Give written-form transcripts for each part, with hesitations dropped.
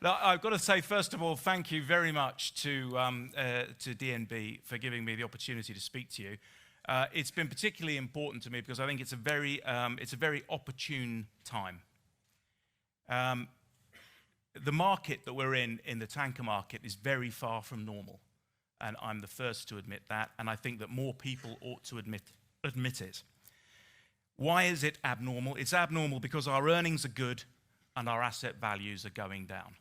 Now, I've got to say, first of all, thank you very much to DNB for giving me the opportunity to speak to you. It's been particularly important to me because I think it's a very opportune time. The market that we're in the tanker market, is very far from normal, and I'm the first to admit that, and I think that more people ought to admit it. Why is it abnormal? It's abnormal because our earnings are good and our asset values are going down.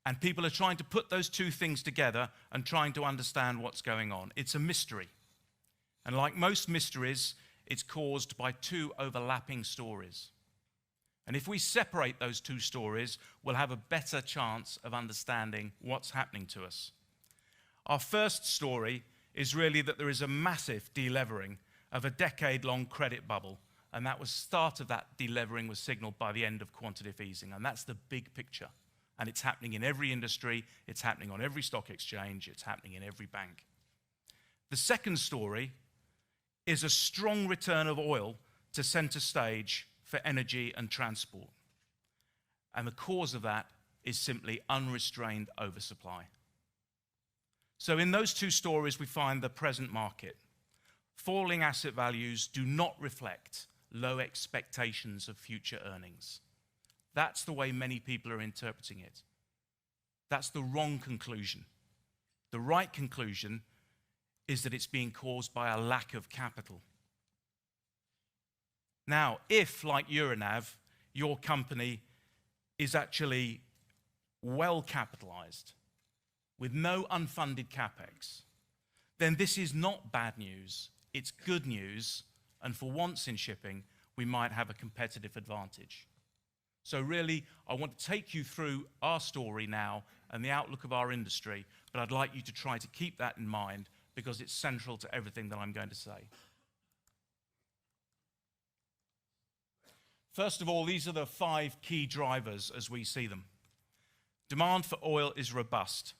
And people are trying to put those two things together and trying to understand what's going on. It's a mystery. And like most mysteries, it's caused by two overlapping stories. And if we separate those two stories, we'll have a better chance of understanding what's happening to us. Our first story is really that there is a massive delevering of a decade-long credit bubble, and that was start of that delevering was signaled by the end of quantitative easing, and that's the big picture. And it's happening in every industry, it's happening on every stock exchange, it's happening in every bank. The second story is a strong return of oil to center stage for energy and transport. And the cause of that is simply unrestrained oversupply. So in those two stories, we find the present market. Falling asset values do not reflect low expectations of future earnings. That's the way many people are interpreting it. That's the wrong conclusion. The right conclusion is that it's being caused by a lack of capital. Now, if, like Euronav, your company is actually well capitalized with no unfunded capex, then this is not bad news, it's good news, and for once in shipping, we might have a competitive advantage. So really, I want to take you through our story now and the outlook of our industry, but I'd like you to try to keep that in mind because it's central to everything that I'm going to say. First of all, these are the 5 key drivers as we see them. Demand for oil is robust.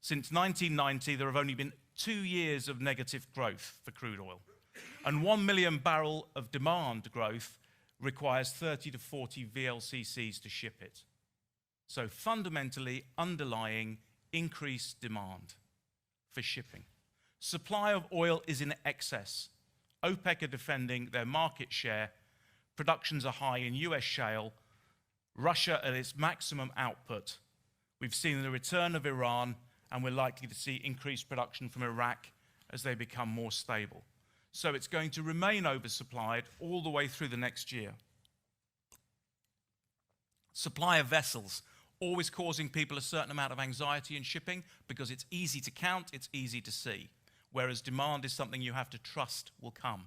Since 1990, there have only been 2 years of negative growth for crude oil, and 1 million barrel of demand growth requires 30 to 40 VLCCs to ship it. So fundamentally, underlying increased demand for shipping. Supply of oil is in excess. OPEC are defending their market share. Productions are high in US shale. Russia at its maximum output. We've seen the return of Iran, and we're likely to see increased production from Iraq as they become more stable. So it's going to remain oversupplied all the way through the next year. Supply of vessels, always causing people a certain amount of anxiety in shipping because it's easy to count, it's easy to see, whereas demand is something you have to trust will come.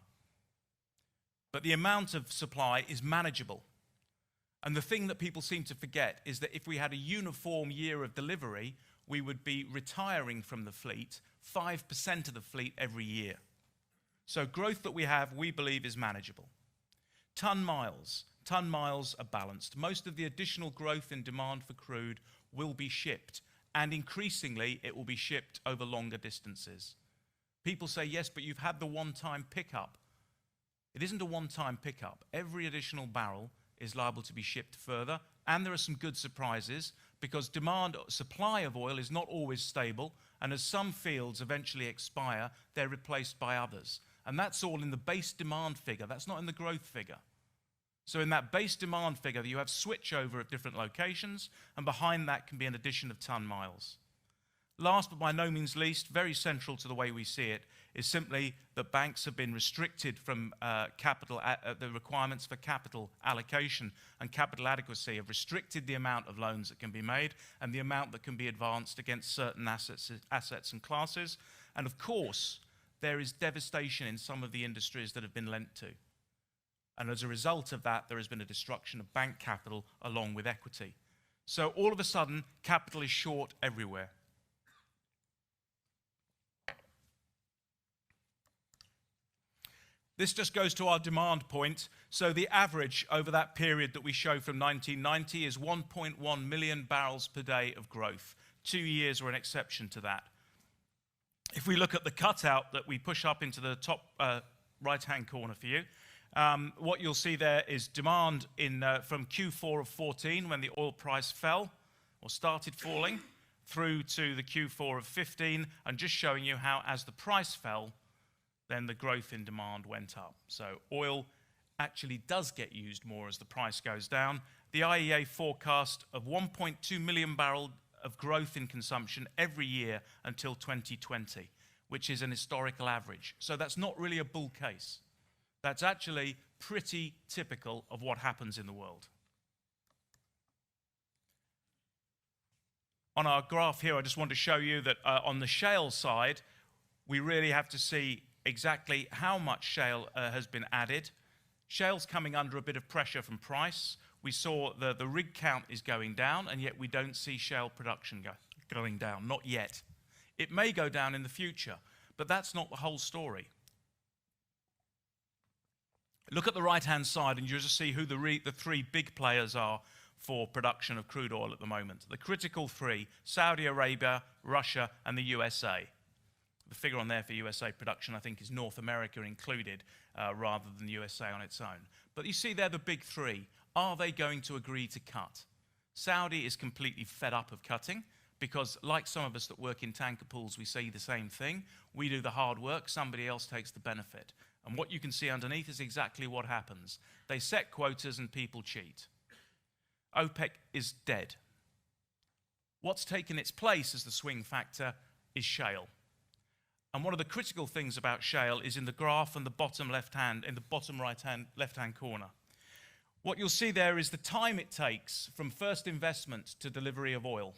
But the amount of supply is manageable. And the thing that people seem to forget is that if we had a uniform year of delivery, we would be retiring from the fleet 5% of the fleet every year. So growth that we have, we believe, is manageable. Ton miles are balanced. Most of the additional growth in demand for crude will be shipped, and increasingly it will be shipped over longer distances. People say, yes, but you've had the one-time pickup. It isn't a one-time pickup. Every additional barrel is liable to be shipped further, and there are some good surprises because supply of oil is not always stable, and as some fields eventually expire, they're replaced by others. And that's all in the base demand figure. That's not in the growth figure. So in that base demand figure, you have switchover at different locations, and behind that can be an addition of ton miles. Last but by no means least, very central to the way we see it, is simply that banks have been restricted from the requirements for capital allocation, and capital adequacy have restricted the amount of loans that can be made and the amount that can be advanced against certain assets and classes. And of course, there is devastation in some of the industries that have been lent to. And as a result of that, there has been a destruction of bank capital along with equity. So all of a sudden, capital is short everywhere. This just goes to our demand point. So the average over that period that we show from 1990 is 1.1 million barrels per day of growth. 2 years were an exception to that. If we look at the cutout that we push up into the top right-hand corner for you, What you'll see there is demand from Q4 of 14, when the oil price fell or started falling, through to the Q4 of 15, and just showing you how as the price fell, then the growth in demand went up. So oil actually does get used more as the price goes down. The IEA forecast of 1.2 million barrels of growth in consumption every year until 2020, which is an historical average. So that's not really a bull case. That's actually pretty typical of what happens in the world. On our graph here, I just want to show you that on the shale side, we really have to see exactly how much shale has been added. Shale's coming under a bit of pressure from price. We saw the rig count is going down, and yet we don't see shale production going down, not yet. It may go down in the future, but that's not the whole story. Look at the right-hand side, and you'll just see who the three big players are for production of crude oil at the moment. The critical three: Saudi Arabia, Russia, and the USA. The figure on there for USA production, I think, is North America included, rather than the USA on its own. But you see they're the big three. Are they going to agree to cut? Saudi is completely fed up of cutting, because like some of us that work in tanker pools, we say the same thing. We do the hard work, somebody else takes the benefit. And what you can see underneath is exactly what happens. They set quotas and people cheat. OPEC is dead. What's taken its place as the swing factor is shale. And one of the critical things about shale is in the graph on the bottom left-hand, in the bottom left-hand corner. What you'll see there is the time it takes from first investment to delivery of oil.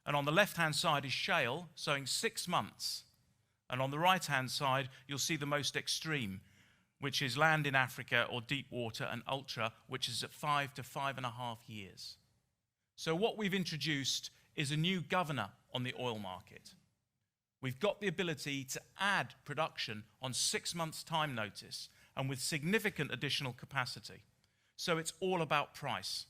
And on the left-hand side is shale, showing 6 months. And on the right-hand side, you'll see the most extreme, which is land in Africa or deep water and ultra, which is at 5 to 5.5 years. So what we've introduced is a new governor on the oil market. We've got the ability to add production on 6 months' time notice and with significant additional capacity. So it's all about price.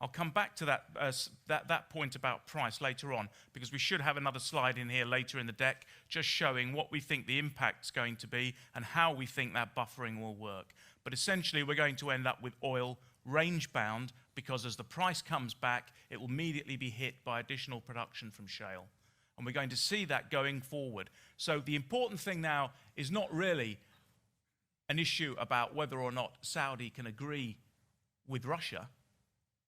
I'll come back to that point about price later on, because we should have another slide in here later in the deck just showing what we think the impact's going to be and how we think that buffering will work. But essentially, we're going to end up with oil range-bound, because as the price comes back, it will immediately be hit by additional production from shale. And we're going to see that going forward. So the important thing now is not really an issue about whether or not Saudi can agree with Russia.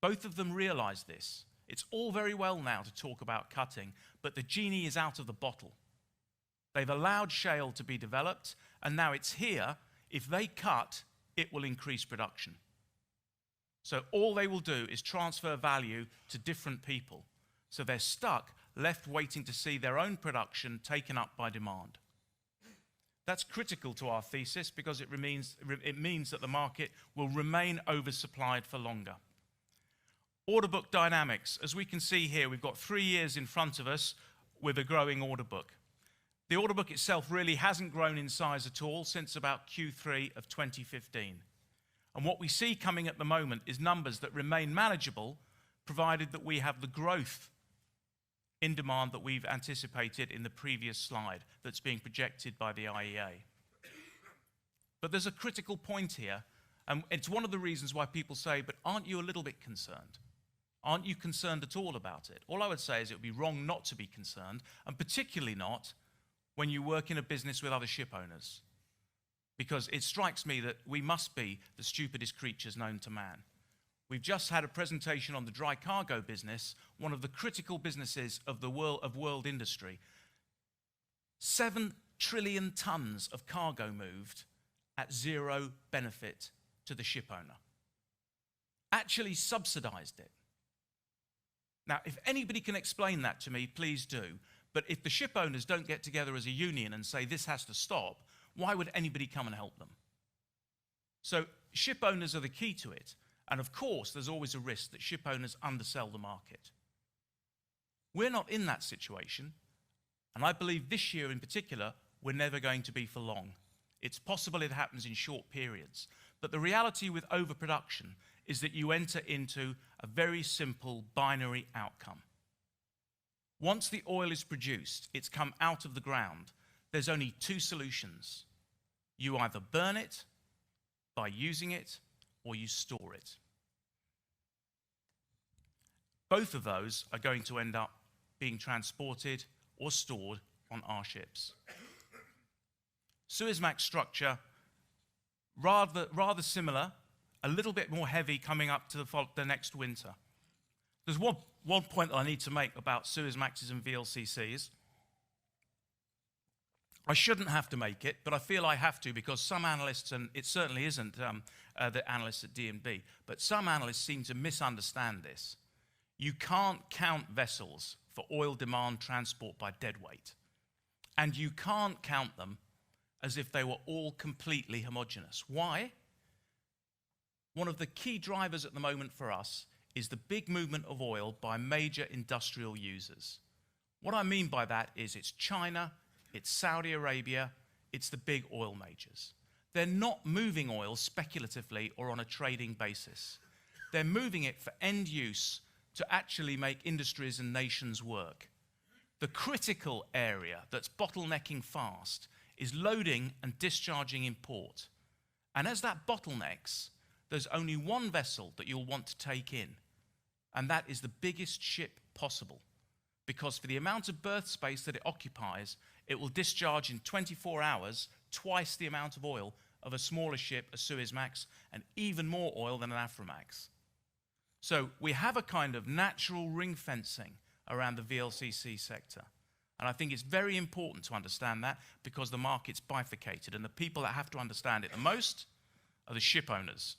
Both of them realize this. It's all very well now to talk about cutting, but the genie is out of the bottle. They've allowed shale to be developed, and now it's here. If they cut, it will increase production. So all they will do is transfer value to different people. So they're stuck, left waiting to see their own production taken up by demand. That's critical to our thesis, because it means that the market will remain oversupplied for longer. Order book dynamics. As we can see here, we've got 3 years in front of us with a growing order book. The order book itself really hasn't grown in size at all since about Q3 of 2015. And what we see coming at the moment is numbers that remain manageable, provided that we have the growth in demand that we've anticipated in the previous slide that's being projected by the IEA. But there's a critical point here, and it's one of the reasons why people say, but aren't you a little bit concerned? Aren't you concerned at all about it? All I would say is it would be wrong not to be concerned, and particularly not when you work in a business with other ship owners. Because it strikes me that we must be the stupidest creatures known to man. We've just had a presentation on the dry cargo business, one of the critical businesses of the world industry. 7 trillion tons of cargo moved at zero benefit to the ship owner. Actually subsidized it. Now, if anybody can explain that to me, please do. But if the ship owners don't get together as a union and say this has to stop, why would anybody come and help them? So ship owners are the key to it. And of course, there's always a risk that ship owners undersell the market. We're not in that situation. And I believe this year in particular, we're never going to be for long. It's possible it happens in short periods. But the reality with overproduction is that you enter into a very simple binary outcome. Once the oil is produced, it's come out of the ground, there's only two solutions. You either burn it by using it, or you store it. Both of those are going to end up being transported or stored on our ships. Suezmax structure, rather similar, a little bit more heavy coming up to the next winter. There's one point that I need to make about Suezmaxes and VLCCs. I shouldn't have to make it, but I feel I have to because some analysts, and it certainly isn't the analysts at DNB, but some analysts seem to misunderstand this. You can't count vessels for oil demand transport by deadweight. And you can't count them as if they were all completely homogeneous. Why? One of the key drivers at the moment for us is the big movement of oil by major industrial users. What I mean by that is it's China, it's Saudi Arabia, it's the big oil majors. They're not moving oil speculatively or on a trading basis. They're moving it for end use to actually make industries and nations work. The critical area that's bottlenecking fast is loading and discharging in port. And as that bottlenecks, there's only one vessel that you'll want to take in, and that is the biggest ship possible. Because for the amount of berth space that it occupies, it will discharge in 24 hours twice the amount of oil of a smaller ship, a Suezmax, and even more oil than an Aframax. So we have a kind of natural ring fencing around the VLCC sector. And I think it's very important to understand that because the market's bifurcated, and the people that have to understand it the most are the ship owners.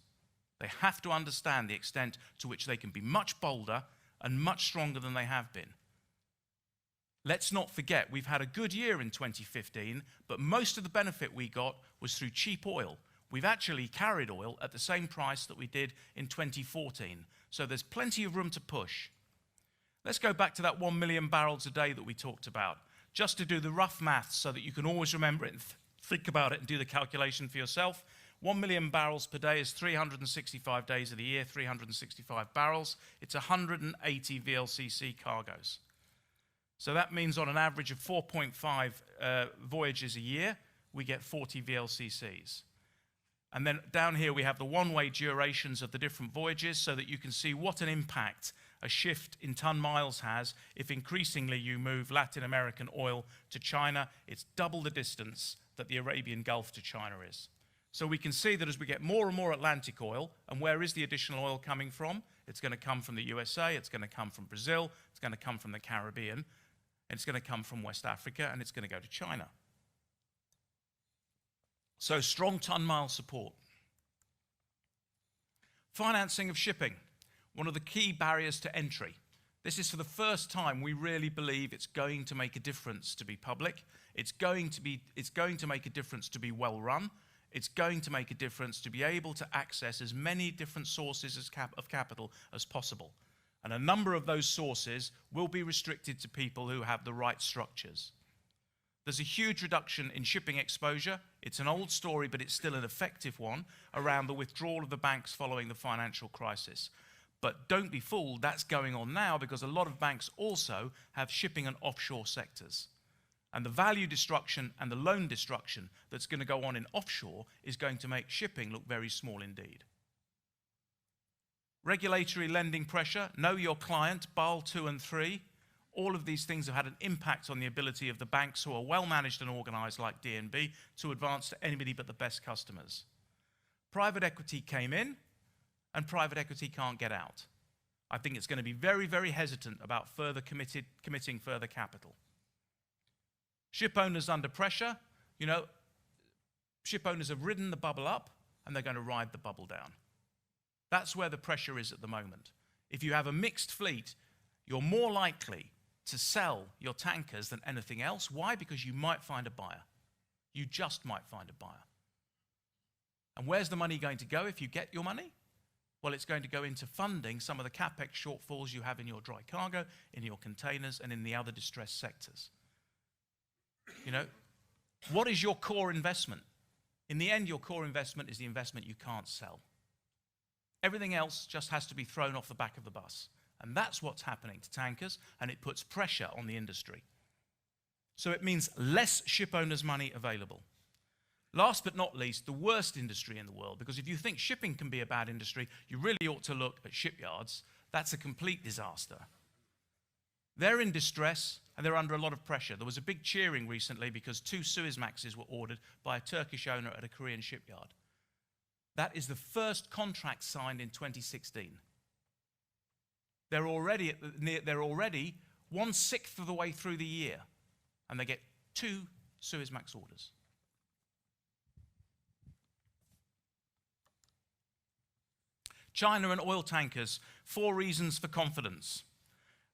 They have to understand the extent to which they can be much bolder and much stronger than they have been. Let's not forget, we've had a good year in 2015, but most of the benefit we got was through cheap oil. We've actually carried oil at the same price that we did in 2014. So there's plenty of room to push. Let's go back to that 1 million barrels a day that we talked about, just to do the rough maths so that you can always remember it and think about it and do the calculation for yourself. 1 million barrels per day is 365 days of the year, 365 barrels. It's 180 VLCC cargoes. So that means on an average of 4.5 voyages a year, we get 40 VLCCs. And then down here we have the one-way durations of the different voyages so that you can see what an impact a shift in ton miles has if increasingly you move Latin American oil to China. It's double the distance that the Arabian Gulf to China is. So we can see that as we get more and more Atlantic oil, and where is the additional oil coming from? It's going to come from the USA, it's going to come from Brazil, it's going to come from the Caribbean, and it's going to come from West Africa, and it's going to go to China. So strong ton-mile support. Financing of shipping, one of the key barriers to entry. This is for the first time we really believe it's going to make a difference to be public. It's going to make a difference to be well run. It's going to make a difference to be able to access as many different sources of capital as possible. And a number of those sources will be restricted to people who have the right structures. There's a huge reduction in shipping exposure. It's an old story, but it's still an effective one around the withdrawal of the banks following the financial crisis. But don't be fooled, that's going on now because a lot of banks also have shipping and offshore sectors. And the value destruction and the loan destruction that's going to go on in offshore is going to make shipping look very small indeed. Regulatory lending pressure, know your client, Basel 2 and 3. All of these things have had an impact on the ability of the banks who are well managed and organized like DNB to advance to anybody but the best customers. Private equity came in and private equity can't get out. I think it's going to be very, very hesitant about committing further capital. Ship owners under pressure, ship owners have ridden the bubble up and they're going to ride the bubble down. That's where the pressure is at the moment. If you have a mixed fleet, you're more likely to sell your tankers than anything else. Why? Because you might find a buyer. You just might find a buyer. And where's the money going to go if you get your money? Well, it's going to go into funding some of the capex shortfalls you have in your dry cargo, in your containers, and in the other distressed sectors. What is your core investment? In the end, your core investment is the investment you can't sell. Everything else just has to be thrown off the back of the bus. And that's what's happening to tankers, and it puts pressure on the industry. So it means less ship owners' money available. Last but not least, the worst industry in the world, because if you think shipping can be a bad industry, you really ought to look at shipyards. That's a complete disaster. They're in distress and they're under a lot of pressure. There was a big cheering recently because 2 Suezmaxes were ordered by a Turkish owner at a Korean shipyard. That is the first contract signed in 2016. They're already 1/6 of the way through the year, and they get 2 Suezmax orders. China and oil tankers, 4 reasons for confidence.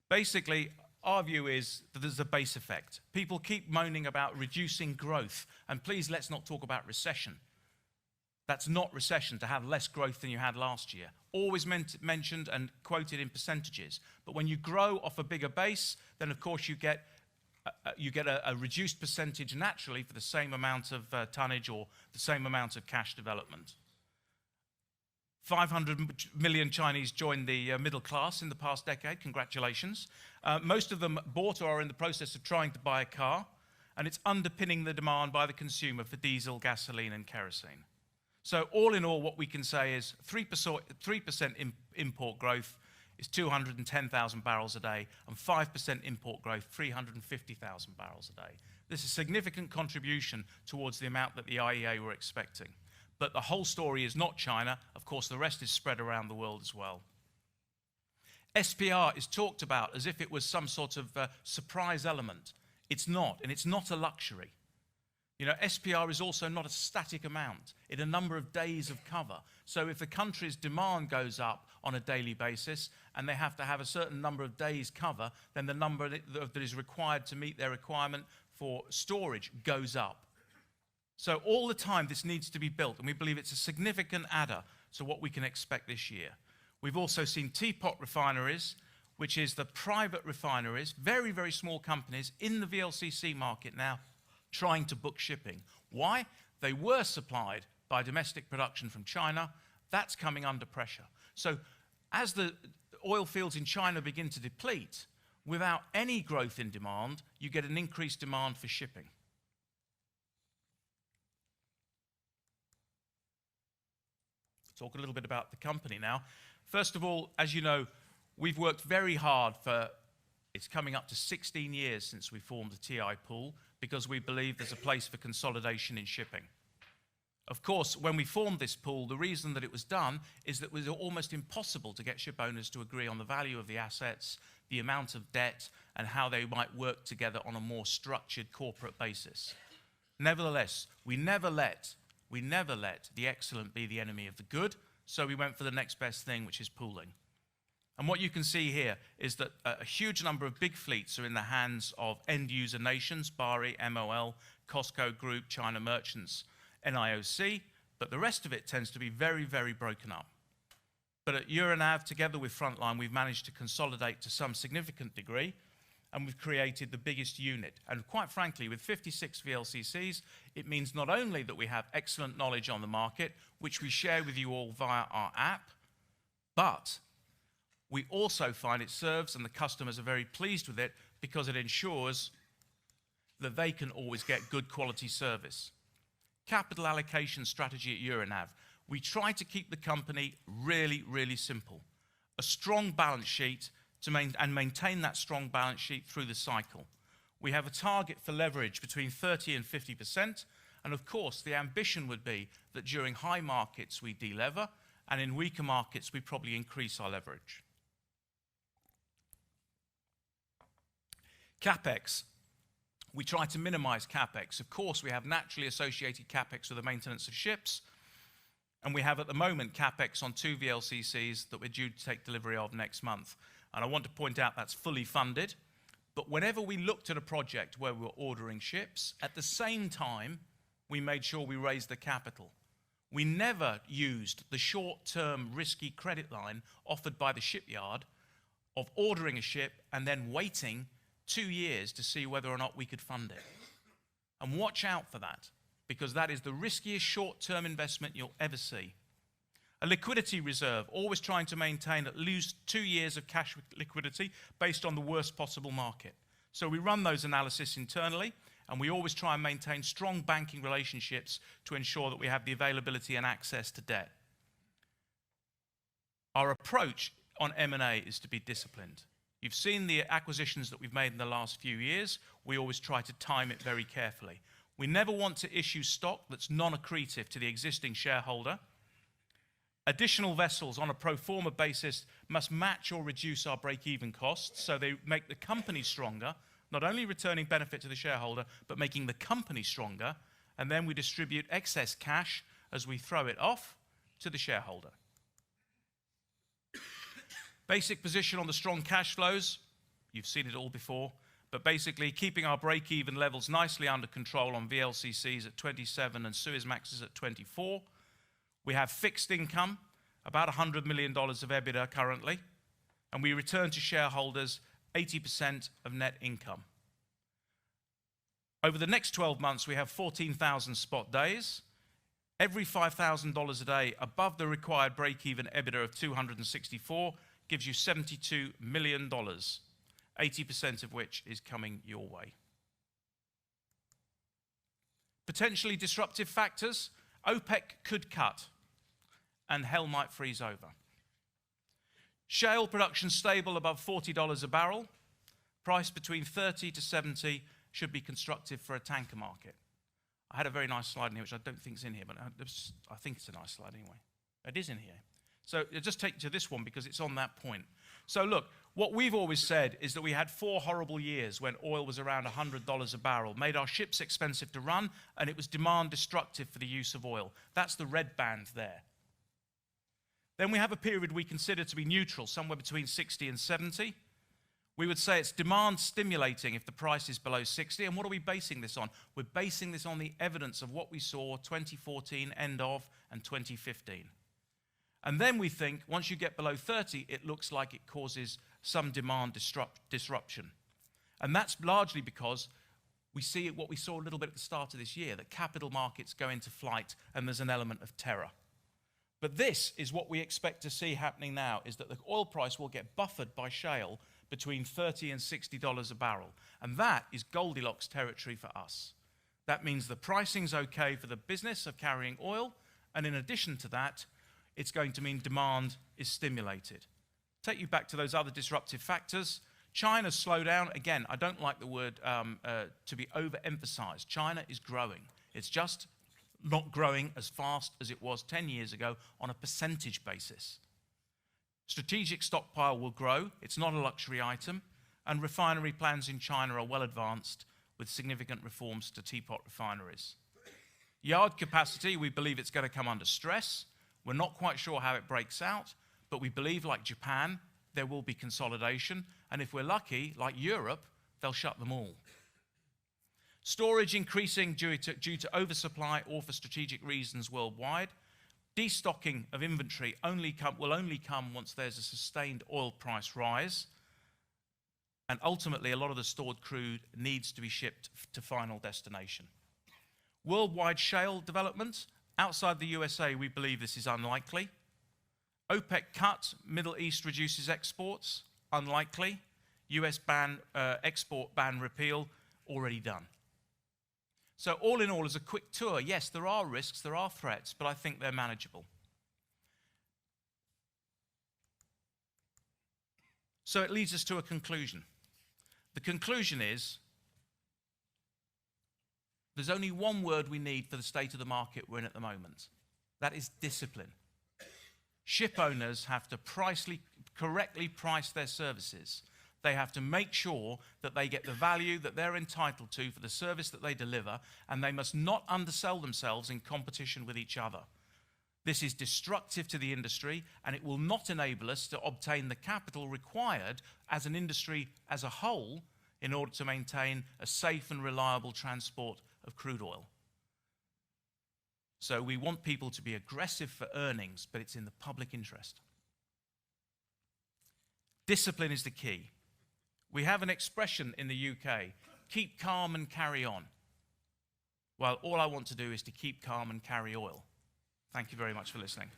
Basically, our view is that there's a base effect. People keep moaning about reducing growth, and please let's not talk about recession. That's not recession, to have less growth than you had last year. Always mentioned and quoted in percentages. But when you grow off a bigger base, then of course you get a reduced percentage naturally for the same amount of tonnage or the same amount of cash development. 500 million Chinese joined the middle class in the past decade. Congratulations. Most of them bought or are in the process of trying to buy a car, and it's underpinning the demand by the consumer for diesel, gasoline, and kerosene. So all in all, what we can say is 3% import growth is 210,000 barrels a day, and 5% import growth, 350,000 barrels a day. This is a significant contribution towards the amount that the IEA were expecting. But the whole story is not China. Of course, the rest is spread around the world as well. SPR is talked about as if it was some sort of surprise element. It's not, and it's not a luxury. You know, SPR is also not a static amount. It's a number of days of cover. So if the country's demand goes up on a daily basis and they have to have a certain number of days cover, then the number that is required to meet their requirement for storage goes up. So all the time this needs to be built, and we believe it's a significant adder to what we can expect this year. We've also seen teapot refineries, which is the private refineries, very, very small companies in the VLCC market now trying to book shipping. Why? They were supplied by domestic production from China. That's coming under pressure. So as the oil fields in China begin to deplete, without any growth in demand, you get an increased demand for shipping. Talk a little bit about the company now. First of all, as you know, we've worked very hard it's coming up to 16 years since we formed the TI pool, because we believe there's a place for consolidation in shipping. Of course, when we formed this pool, the reason that it was done is that it was almost impossible to get ship owners to agree on the value of the assets, the amount of debt, and how they might work together on a more structured corporate basis. Nevertheless, we never let the excellent be the enemy of the good, so we went for the next best thing, which is pooling. And what you can see here is that a huge number of big fleets are in the hands of end-user nations, Bari, MOL, COSCO Group, China Merchants, NIOC, but the rest of it tends to be very, very broken up. But at Euronav, together with Frontline, we've managed to consolidate to some significant degree, and we've created the biggest unit. And quite frankly, with 56 VLCCs, it means not only that we have excellent knowledge on the market, which we share with you all via our app, but we also find it serves, and the customers are very pleased with it, because it ensures that they can always get good quality service. Capital allocation strategy at Euronav. We try to keep the company really, really simple. A strong balance sheet and maintain that strong balance sheet through the cycle. We have a target for leverage between 30 and 50%, and of course the ambition would be that during high markets we delever, and in weaker markets we probably increase our leverage. CapEx. We try to minimize CapEx. Of course, we have naturally associated CapEx with the maintenance of ships, and we have at the moment CapEx on 2 VLCCs that we're due to take delivery of next month. And I want to point out that's fully funded. But whenever we looked at a project where we were ordering ships, at the same time, we made sure we raised the capital. We never used the short-term risky credit line offered by the shipyard of ordering a ship and then waiting 2 years to see whether or not we could fund it. And watch out for that, because that is the riskiest short-term investment you'll ever see. A liquidity reserve, always trying to maintain at least 2 years of cash liquidity based on the worst possible market. So we run those analyses internally, and we always try and maintain strong banking relationships to ensure that we have the availability and access to debt. Our approach on M&A is to be disciplined. You've seen the acquisitions that we've made in the last few years. We always try to time it very carefully. We never want to issue stock that's non-accretive to the existing shareholder. Additional vessels on a pro forma basis must match or reduce our break-even costs, so they make the company stronger, not only returning benefit to the shareholder, but making the company stronger, and then we distribute excess cash as we throw it off to the shareholder. Basic position on the strong cash flows, you've seen it all before, but basically keeping our break-even levels nicely under control on VLCCs at 27 and Suezmaxes at 24. We have fixed income, about $100 million of EBITDA currently, and we return to shareholders 80% of net income. Over the next 12 months, we have 14,000 spot days. Every $5,000 a day above the required break-even EBITDA of 264 gives you $72 million, 80% of which is coming your way. Potentially disruptive factors, OPEC could cut and hell might freeze over. Shale production stable above $40 a barrel, price between 30 to 70 should be constructive for a tanker market. I had a very nice slide in here, which I don't think is in here, but I think it's a nice slide anyway. It is in here. So I'll just take you to this one because it's on that point. So look, what we've always said is that we had 4 horrible years when oil was around $100 a barrel, made our ships expensive to run, and it was demand destructive for the use of oil. That's the red band there. Then we have a period we consider to be neutral, somewhere between 60 and 70. We would say it's demand stimulating if the price is below 60. And what are we basing this on? We're basing this on the evidence of what we saw 2014, end of, and 2015. And then we think once you get below 30, it looks like it causes some demand disruption. And that's largely because we see what we saw a little bit at the start of this year, that capital markets go into flight and there's an element of terror. But this is what we expect to see happening now, is that the oil price will get buffered by shale between $30 and $60 a barrel. And that is Goldilocks territory for us. That means the pricing's okay for the business of carrying oil, and in addition to that, it's going to mean demand is stimulated. Take you back to those other disruptive factors. China's slowdown, again, I don't like the word to be overemphasized. China is growing. It's just not growing as fast as it was 10 years ago on a percentage basis. Strategic stockpile will grow. It's not a luxury item. And refinery plans in China are well advanced with significant reforms to teapot refineries. Yard capacity, we believe it's going to come under stress. We're not quite sure how it breaks out, but we believe, like Japan, there will be consolidation. And if we're lucky, like Europe, they'll shut them all. Storage increasing due to oversupply or for strategic reasons worldwide. Destocking of inventory will only come once there's a sustained oil price rise. And ultimately, a lot of the stored crude needs to be shipped to final destination. Worldwide shale development. Outside the USA, we believe this is unlikely. OPEC cut, Middle East reduces exports, unlikely. US export ban repeal, already done. So all in all, as a quick tour, yes, there are risks, there are threats, but I think they're manageable. So it leads us to a conclusion. The conclusion is, there's only one word we need for the state of the market we're in at the moment. That is discipline. Ship owners have to correctly price their services. They have to make sure that they get the value that they're entitled to for the service that they deliver, and they must not undersell themselves in competition with each other. This is destructive to the industry, and it will not enable us to obtain the capital required as an industry as a whole in order to maintain a safe and reliable transport of crude oil. So we want people to be aggressive for earnings, but it's in the public interest. Discipline is the key. We have an expression in the UK, keep calm and carry on. Well, all I want to do is to keep calm and carry oil. Thank you very much for listening.